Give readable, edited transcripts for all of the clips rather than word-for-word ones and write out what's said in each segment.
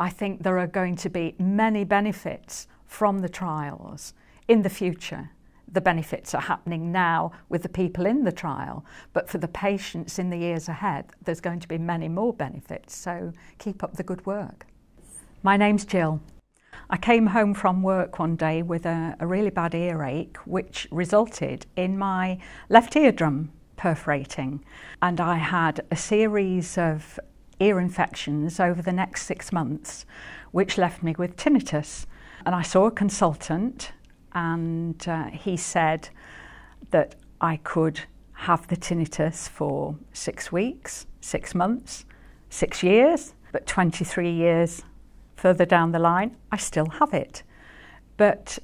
I think there are going to be many benefits from the trials in the future. The benefits are happening now with the people in the trial, but for the patients in the years ahead, there's going to be many more benefits, so keep up the good work. My name's Jill. I came home from work one day with a really bad earache, which resulted in my left eardrum perforating, and I had a series of ear infections over the next 6 months, which left me with tinnitus. And I saw a consultant, and he said that I could have the tinnitus for 6 weeks, 6 months, 6 years, but 23 years further down the line, I still have it. But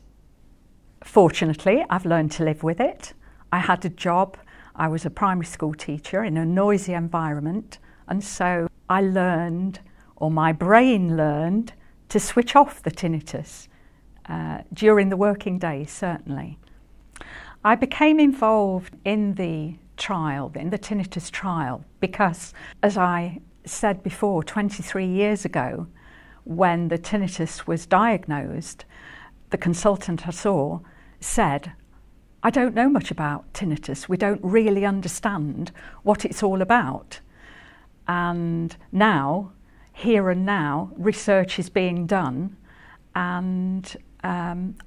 fortunately, I've learned to live with it. I had a job. I was a primary school teacher in a noisy environment, and so I learned, or my brain learned, to switch off the tinnitus during the working days, certainly. I became involved in the trial, in the tinnitus trial, because, as I said before, 23 years ago, when the tinnitus was diagnosed, the consultant I saw said, "I don't know much about tinnitus. We don't really understand what it's all about." And now, here and now, research is being done, and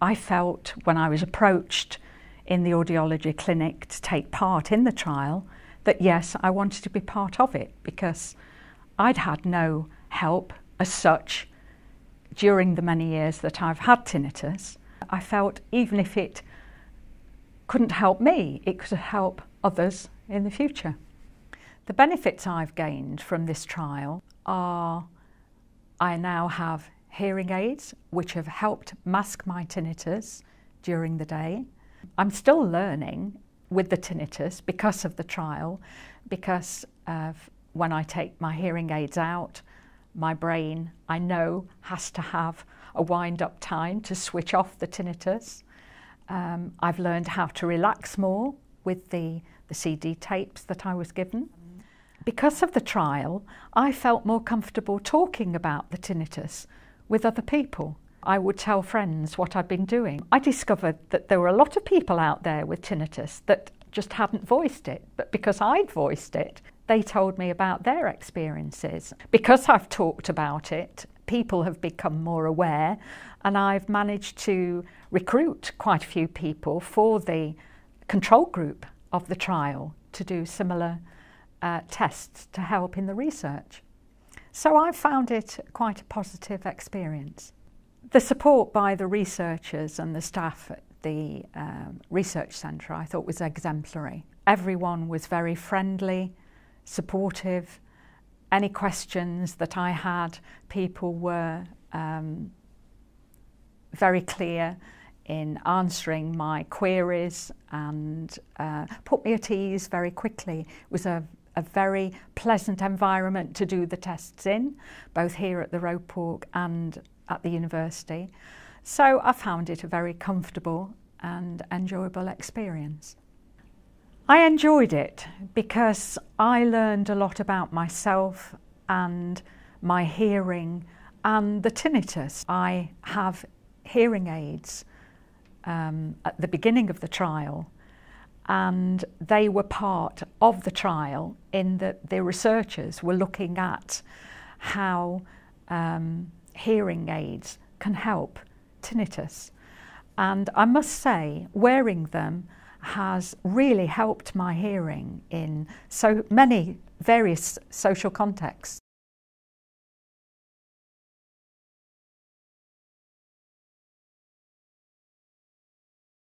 I felt when I was approached in the audiology clinic to take part in the trial that yes, I wanted to be part of it, because I'd had no help as such during the many years that I've had tinnitus. I felt even if it couldn't help me, it could help others in the future. The benefits I've gained from this trial are I now have hearing aids which have helped mask my tinnitus during the day. I'm still learning with the tinnitus because of the trial, because when I take my hearing aids out, my brain, I know, has to have a wind-up time to switch off the tinnitus. I've learned how to relax more with the CD tapes that I was given. Because of the trial, I felt more comfortable talking about the tinnitus with other people. I would tell friends what I'd been doing. I discovered that there were a lot of people out there with tinnitus that just hadn't voiced it, but because I'd voiced it, they told me about their experiences. Because I've talked about it, people have become more aware, and I've managed to recruit quite a few people for the control group of the trial to do similar tests to help in the research. So I found it quite a positive experience. The support by the researchers and the staff at the research centre I thought was exemplary. Everyone was very friendly, supportive. Any questions that I had, people were very clear in answering my queries and put me at ease very quickly. It was a very pleasant environment to do the tests in, both here at the Ropewalk and at the university. So I found it a very comfortable and enjoyable experience. I enjoyed it because I learned a lot about myself and my hearing and the tinnitus. I have hearing aids at the beginning of the trial, and they were part of the trial in that the researchers were looking at how hearing aids can help tinnitus. And I must say, wearing them has really helped my hearing in so many various social contexts.